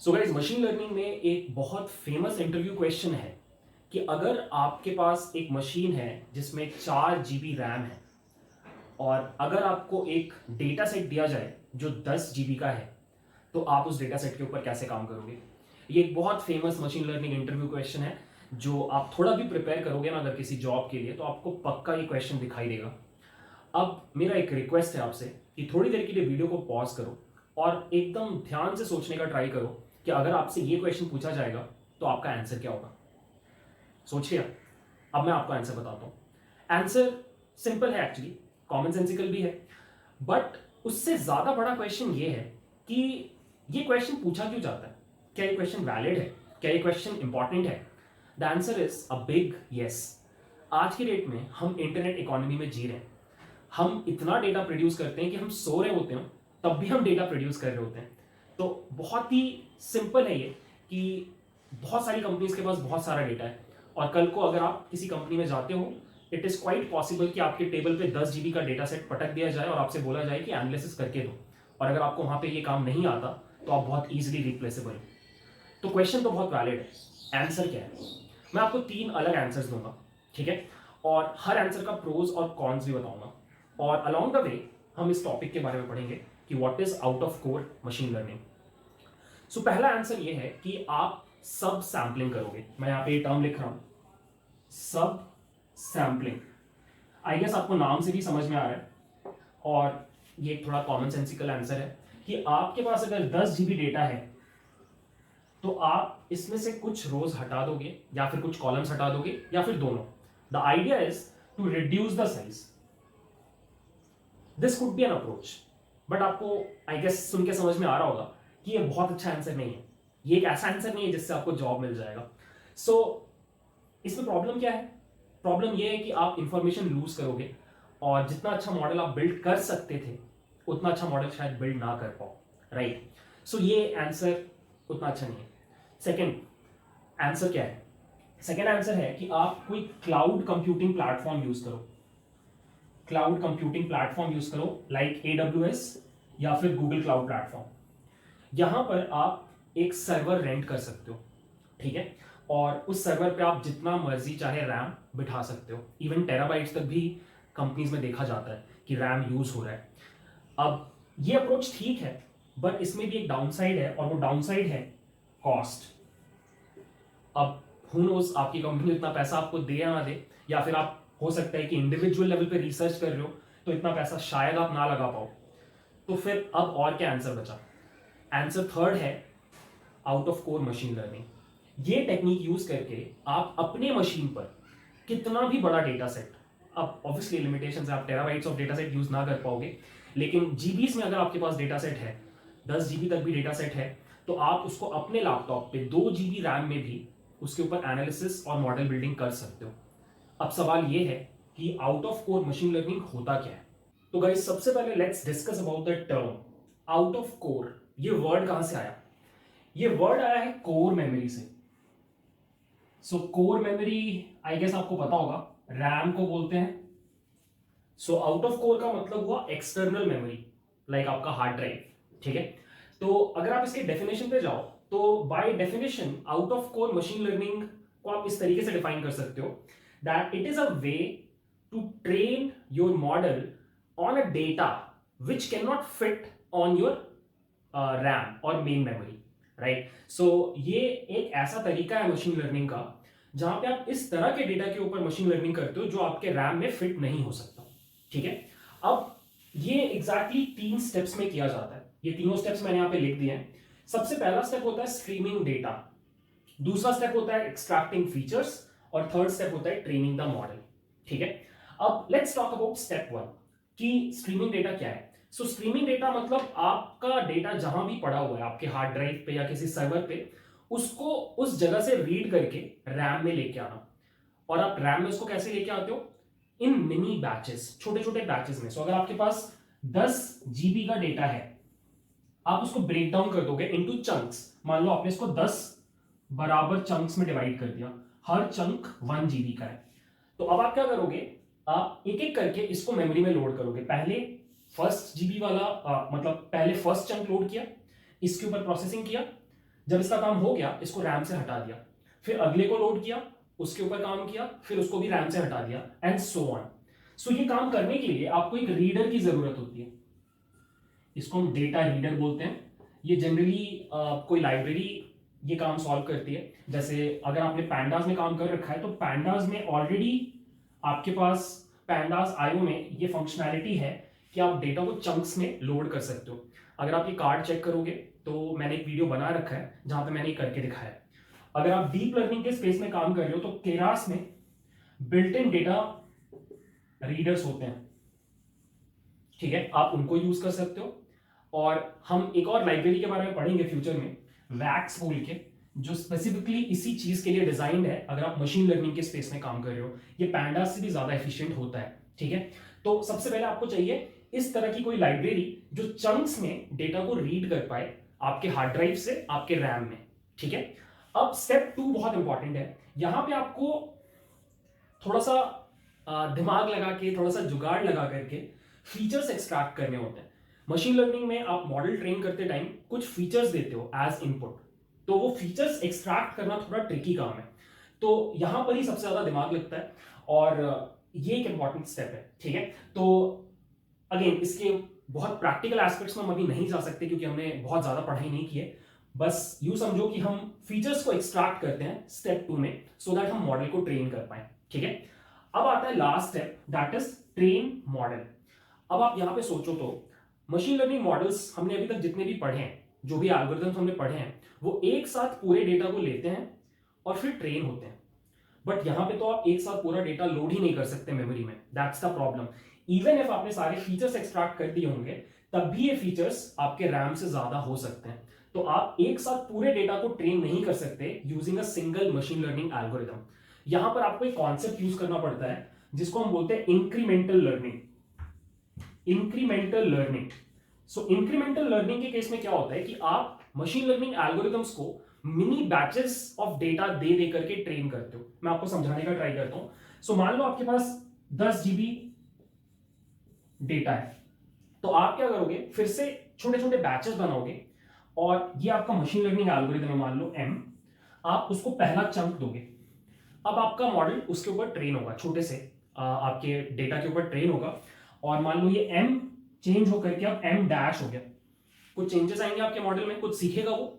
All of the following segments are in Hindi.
सो गाइस, मशीन लर्निंग में एक बहुत फेमस इंटरव्यू क्वेश्चन है कि अगर आपके पास एक मशीन है जिसमें 4 GB रैम है और अगर आपको एक डेटा सेट दिया जाए जो 10 GB का है, तो आप उस डेटा सेट के ऊपर कैसे काम करोगे। ये एक बहुत famous machine learning interview question है। जो आप थोड़ा भी प्रिपेयर करोगे ना अगर किसी जॉब के लिए, तो आपको पक्का ये क्वेश्चन दिखाई देगा। अब मेरा एक रिक्वेस्ट है आपसे कि थोड़ी देर के लिए वीडियो को पॉज करो और एकदम ध्यान से सोचने का ट्राई करो कि अगर आपसे ये क्वेश्चन पूछा जाएगा तो आपका आंसर क्या होगा। सोचिए। अब मैं आपको आंसर बताता हूं। आंसर सिंपल है, एक्चुअली कॉमन सेंसिकल भी है, बट उससे ज्यादा बड़ा क्वेश्चन ये है कि ये क्वेश्चन पूछा क्यों जाता है। क्या ये क्वेश्चन वैलिड है? क्या ये क्वेश्चन इंपॉर्टेंट है? The answer is a big yes. आज की डेट में हम इंटरनेट इकोनॉमी में जी रहे हैं। हम इतना डेटा प्रोड्यूस करते हैं कि हम सो रहे होते हैं तब भी हम डेटा प्रोड्यूस कर रहे होते हैं। तो बहुत ही सिंपल है ये कि बहुत सारी कंपनीज के पास बहुत सारा डेटा है और कल को अगर आप किसी कंपनी में जाते हो, इट इज़ क्वाइट पॉसिबल कि आपके टेबल पे 10 GB का डेटा सेट पटक दिया जाए और आपसे बोला जाए कि एनालिसिस करके दो। और अगर आपको वहां पे ये काम नहीं आता तो आप बहुत ईजिली रिप्लेसेबल हो। तो क्वेश्चन तो बहुत वैलिड है। आंसर क्या है? मैं आपको 3 अलग आंसर्स दूंगा, ठीक है? और हर आंसर का प्रोज और कॉन्स भी बताऊंगा। और अलोंग द वे हम इस टॉपिक के बारे में पढ़ेंगे कि what is out of core machine learning. So पहला आंसर ये है कि आप सब सैम्पलिंग करोगे। मैं यहां पे टर्म लिख रहा हूं, सब सैम्पलिंग। आई गेस आपको नाम से भी समझ में आ रहा है और ये एक थोड़ा कॉमन सेंसिकल आंसर है कि आपके पास अगर 10 GB डेटा है तो आप इसमें से कुछ रोज हटा दोगे या फिर कुछ कॉलम्स हटा दोगे या फिर दोनों। The idea is to reduce the size. This could be an approach, but आपको आई गेस सुन के समझ में आ रहा होगा कि ये बहुत अच्छा आंसर नहीं है। ये एक ऐसा आंसर नहीं है जिससे आपको जॉब मिल जाएगा। सो इसमें प्रॉब्लम क्या है? प्रॉब्लम ये है कि आप इंफॉर्मेशन लूज करोगे और जितना अच्छा मॉडल आप बिल्ड कर सकते थे उतना अच्छा मॉडल शायद बिल्ड ना कर पाओ। राइट? सो ये आंसर उतना अच्छा नहीं है। सेकेंड आंसर क्या है? सेकेंड आंसर है कि आप कोई क्लाउड कंप्यूटिंग प्लेटफॉर्म यूज करो। क्लाउड कंप्यूटिंग प्लेटफॉर्म यूज करो लाइक AWS या फिर गूगल क्लाउड प्लेटफॉर्म। यहां पर आप एक सर्वर रेंट कर सकते हो, ठीक है? और उस सर्वर पे आप जितना मर्जी चाहे रैम बिठा सकते हो। इवन टेराबाइट्स तक भी कंपनीज में देखा जाता है कि रैम यूज हो रहा है। अब ये अप्रोच ठीक है, बट इसमें भी एक डाउनसाइड है और वो डाउनसाइड है कॉस्ट। अब हु नोस आपकी कंपनी इतना पैसा आपको दे या ना दे, या फिर आप हो सकता है कि इंडिविजुअल लेवल पे रिसर्च कर रहे हो तो इतना पैसा शायद आप ना लगा पाओ। तो फिर अब और क्या आंसर बचा? आंसर थर्ड है out of core machine learning. ये टेक्निक यूज करके आप अपने मशीन पर कितना भी बड़ा डेटा सेट, अब ऑब्वियसली लिमिटेशन है, आप terabytes of data set use ना कर पाओगे, लेकिन जीबीस में अगर आपके पास डेटा सेट है, 10 GB तक भी डेटा सेट है, तो आप उसको अपने लैपटॉप पे 2 GB रैम में भी उसके ऊपर एनालिसिस और मॉडल बिल्डिंग कर सकते हो। अब सवाल ये है कि out of core machine learning होता क्या है। तो गाइस, सबसे पहले let's discuss about the term out of core. ये वर्ड कहां से आया? ये वर्ड आया है कोर मेमोरी से। सो कोर मेमोरी आई गेस आपको पता होगा, रैम को बोलते हैं। सो आउट ऑफ कोर का मतलब हुआ एक्सटर्नल मेमोरी, लाइक आपका हार्ड ड्राइव, ठीक है? तो अगर आप इसके डेफिनेशन पे जाओ तो by definition out of core machine learning को आप इस तरीके से डिफाइन कर सकते हो that it is a way to train your model on a data which can not fit on your RAM और मेन मेमोरी। राइट? सो ये एक ऐसा तरीका है मशीन लर्निंग का जहां पे आप इस तरह के डेटा के ऊपर मशीन लर्निंग करते हो जो आपके रैम में फिट नहीं हो सकता, ठीक है? अब ये एग्जैक्टली 3 स्टेप्स में किया जाता है। ये तीनों स्टेप्स मैंने यहां पे लिख दिए हैं। सबसे पहला स्टेप होता है स्ट्रीमिंग डेटा, दूसरा स्टेप होता है एक्सट्रैक्टिंग फीचर्स और थर्ड स्टेप होता है ट्रेनिंग द मॉडल, ठीक है? अब लेट्स टॉक अबाउट स्टेप 1 कि स्ट्रीमिंग डेटा क्या है। सो स्ट्रीमिंग डेटा मतलब आपका डेटा जहां भी पड़ा हुआ है आपके हार्ड ड्राइव पे या किसी सर्वर पे, उसको उस जगह से रीड करके रैम में लेके आना। और आप रैम में उसको कैसे लेके आते हो? इन मिनी बैचेस, छोटे छोटे बैचेस में। सो अगर आपके पास 10 GB का डेटा है, आप उसको ब्रेक डाउन कर दोगे इनटू चंक्स। मान लो आपने इसको 10 बराबर चंक्स में डिवाइड कर दिया, हर चंक 1 GB का है। तो अब आप क्या करोगे? आप एक एक करके इसको मेमोरी में लोड करोगे। पहले फर्स्ट जीबी वाला मतलब पहले फर्स्ट चंक लोड किया, इसके ऊपर प्रोसेसिंग किया, जब इसका काम हो गया, इसको रैम से हटा दिया, फिर अगले को लोड किया, उसके ऊपर काम किया, फिर उसको भी रैम से हटा दिया, एंड सो ऑन। सो ये काम करने के लिए आपको एक रीडर की जरूरत होती है, इसको हम डेटा रीडर बोलते हैं। ये जनरली कोई लाइब्रेरी ये काम सॉल्व करती है। जैसे अगर आपने पैंडास में काम कर रखा है तो पैंडास में ऑलरेडी आपके पास पैंडास आईओ में ये फंक्शनैलिटी है कि आप डेटा को चंक्स में लोड कर सकते हो। अगर आप ये कार्ड चेक करोगे तो मैंने एक वीडियो बना रखा है जहां पे मैंने ये करके दिखाया है। अगर आप डीप लर्निंग के स्पेस में काम कर रहे हो तो केरास में बिल्ट इन डेटा रीडर्स होते हैं, ठीक है, आप उनको यूज कर सकते हो। और हम एक और लाइब्रेरी के बारे में पढ़ेंगे फ्यूचर में, वैक्स बोल के, जो स्पेसिफिकली इसी चीज के लिए डिजाइंड है अगर आप मशीन लर्निंग के स्पेस में काम कर रहे हो। ये पैंडास से भी ज्यादा एफिशिएंट होता है, ठीक है। तो सबसे पहले आपको चाहिए इस तरह की कोई लाइब्रेरी जो चंक्स में डेटा को रीड कर पाए आपके हार्ड ड्राइव से आपके रैम में, ठीक है। अब स्टेप 2 बहुत इंपॉर्टेंट है। यहां पे आपको थोड़ा सा दिमाग लगा के, थोड़ा सा जुगाड़ लगा करके फीचर्स एक्सट्रैक्ट करने होते हैं। मशीन लर्निंग में आप मॉडल ट्रेन करते टाइम कुछ फीचर्स देते हो एज इनपुट, तो वो फीचर्स एक्सट्रैक्ट करना थोड़ा ट्रिकी काम है। तो यहां पर ही सबसे ज्यादा दिमाग लगता है और ये एक इंपॉर्टेंट स्टेप है, ठीक है। तो अगेन इसके बहुत प्रैक्टिकल एस्पेक्ट्स में हम अभी नहीं जा सकते क्योंकि हमने बहुत ज्यादा पढ़ाई नहीं की है। बस यूं समझो कि हम फीचर्स को एक्सट्रैक्ट करते हैं स्टेप 2 में, सो दैट हम मॉडल को ट्रेन कर पाए, ठीक है। अब आता है last step, that is train model. अब आप यहां पे सोचो तो मशीन लर्निंग मॉडल्स हमने अभी तक जितने भी पढ़े हैं, जो भी एल्गोरिथम्स हमने पढ़े हैं, वो एक साथ पूरे डेटा को लेते हैं और फिर ट्रेन होते हैं। बट यहां पे तो आप एक साथ पूरा डेटा लोड ही नहीं कर सकते मेमोरी में, that's the problem. Even if आपने सारे फीचर्स एक्सट्रैक्ट कर दिए होंगे तब भी ये फीचर्स आपके रैम से ज्यादा हो सकते हैं। तो आप एक साथ पूरे डेटा को ट्रेन नहीं कर सकते using a single machine learning algorithm. यहां पर आपको एक कॉन्सेप्ट यूज करना पड़ता है जिसको हम बोलते हैं incremental learning. Incremental learning. So incremental learning के केस में क्या होता है कि आप मशीन लर्निंग एल्गोरिथम्स को मिनी बैचेस ऑफ डेटा दे दे करके ट्रेन करते हो। मैं आपको समझाने का ट्राई करता हूं। सो मान लो आपके पास 10 GB डेटा है, तो आप क्या करोगे, फिर से छोटे छोटे बैचेस बनाओगे और ये आपका मशीन लर्निंग एल्गोरिथम है, मान लो M, आप उसको पहला चंक दोगे। अब आपका मॉडल उसके ऊपर ट्रेन होगा, छोटे से आपके डेटा के ऊपर ट्रेन होगा और मान लो ये M चेंज होकर के अब M डैश हो गया, कुछ चेंजेस आएंगे आपके मॉडल में, कुछ सीखेगा वो।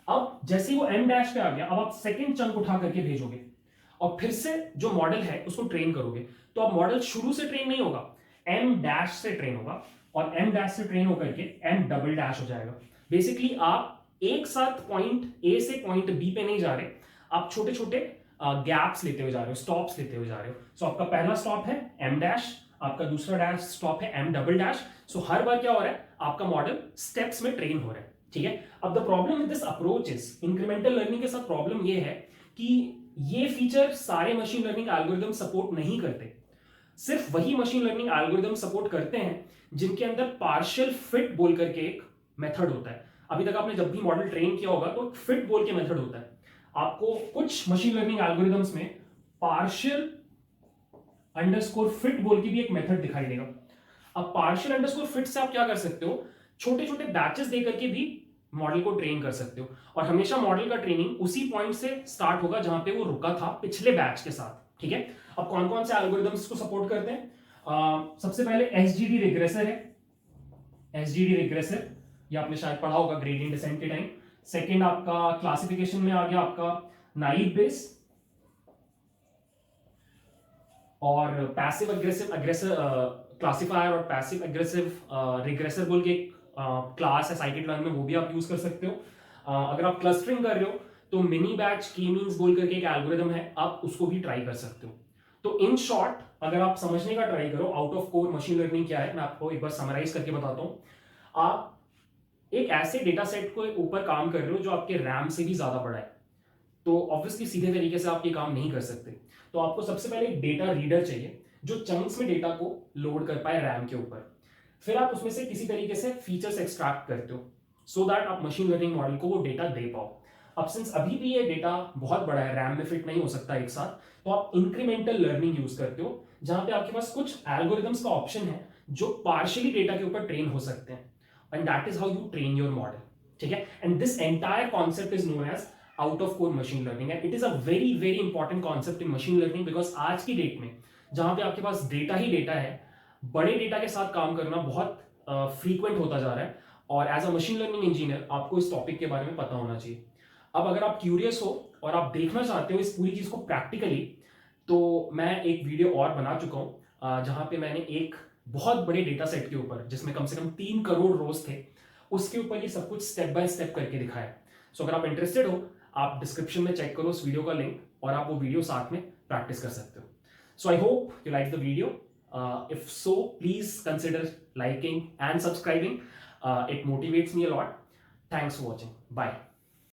अब जैसे ही वो M डैश पे आ गया, अब आप सेकंड चंक उठा करके भेजोगे और फिर से जो मॉडल है उसको ट्रेन करोगे। तो अब मॉडल शुरू से ट्रेन नहीं होगा, M डैश से ट्रेन होगा और M डैश से ट्रेन होकर के M डबल डैश हो जाएगा। बेसिकली आप एक साथ पॉइंट A से पॉइंट B पे नहीं जा रहे, आप छोटे छोटे गैप्स लेते हुए जा रहे हो, स्टॉप्स लेते हुए जा रहे हो। सो आपका पहला स्टॉप है M डैश, आपका दूसरा डैश स्टॉप है M डबल डैश। सो हर बार क्या हो रहा है, आपका मॉडल स्टेप्स में ट्रेन हो रहा है, ठीक है। अब the problem with this approach is, incremental learning के साथ प्रॉब्लम ये है कि ये फीचर सारे मशीन लर्निंग एल्गोरिदम सपोर्ट नहीं करते। सिर्फ वही मशीन लर्निंग एल्गोरिदम सपोर्ट करते हैं जिनके अंदर पार्शियल फिट बोल करके एक मेथड होता है। अभी तक आपने जब भी मॉडल ट्रेन किया होगा तो फिट बोल के मेथड होता है। आपको कुछ मशीन लर्निंग एल्गोरिदम्स में पार्शियल अंडरस्कोर फिट बोल के भी एक मेथड दिखाई देगा। अब पार्शियल अंडरस्कोर फिट से आप क्या कर सकते हो, छोटे छोटे बैचेस दे करके भी मॉडल को ट्रेन कर सकते हो और हमेशा मॉडल का ट्रेनिंग उसी पॉइंट से स्टार्ट होगा जहां पे वो रुका था पिछले बैच के साथ, ठीक है। अब कौन कौन से एल्गोरिदम्स को सपोर्ट करते हैं, सबसे पहले एसजीडी रिग्रेसर है। एसजीडी रिग्रेसर ये आपने शायद पढ़ा होगा ग्रेडियंट डिसेंट के टाइम। सेकेंड आपका क्लासिफिकेशन में आ गया आपका नाइव बेस और पैसिव अग्रेसिव अग्रेसर क्लासिफायर और पैसिव अग्रेसिव रिग्रेसर बोल के क्लास है साइकिट लर्न में, वो भी आप यूज कर सकते हो। अगर आप क्लस्टरिंग कर रहे हो तो मिनी बैच की मीन्स बोल करके एक एल्गोरिदम है, आप उसको भी ट्राई कर सकते हो। तो इन शॉर्ट अगर आप समझने का ट्राई करो out of core machine learning क्या है, मैं आपको एक बार समराइज करके बताता हूं। आप एक ऐसे डेटा सेट को ऊपर काम कर रहे हो जो आपके रैम से भी ज्यादा बड़ा है, तो ऑब्वियसली सीधे तरीके से आप ये काम नहीं कर सकते। तो आपको सबसे पहले एक डेटा रीडर चाहिए जो चंक्स में डेटा को लोड कर पाए रैम के ऊपर। फिर आप उसमें से किसी तरीके से फीचर्स एक्सट्रैक्ट करते हो सो दैट आप मशीन लर्निंग मॉडल को वो डेटा दे पाओ। अब सिंस अभी भी ये डेटा बहुत बड़ा है, रैम में फिट नहीं हो सकता एक साथ, तो आप इंक्रीमेंटल लर्निंग यूज करते हो जहां पे आपके पास कुछ एल्गोरिदम्स का ऑप्शन है जो पार्शियली डेटा के ऊपर ट्रेन हो सकते हैं, and that is how you train your model, ठीक है, and this entire concept is known as out of core machine learning, and it is a very very important concept in machine learning, because आज की डेट में जहां पे आपके पास डेटा ही डेटा है, बड़े डेटा के साथ काम करना बहुत फ्रीक्वेंट होता जा रहा है, और as a machine learning engineer आपको इस टॉपिक के बारे में पता होना चाहिए। अब अगर आप क्यूरियस हो और आप देखना चाहते हो इस पूरी चीज को प्रैक्टिकली, तो मैं एक वीडियो और बना चुका हूं जहां पे मैंने एक बहुत बड़े डेटा सेट के ऊपर, जिसमें कम से कम 3 करोड़ रोज थे, उसके ऊपर ये सब कुछ स्टेप बाय स्टेप करके दिखाया। सो अगर आप इंटरेस्टेड हो, आप डिस्क्रिप्शन में चेक करो उस वीडियो का लिंक, और आप वो वीडियो साथ में प्रैक्टिस कर सकते हो। So I hope you like the video. If so, please consider liking and subscribing. It motivates me a lot. Thanks for watching. Bye.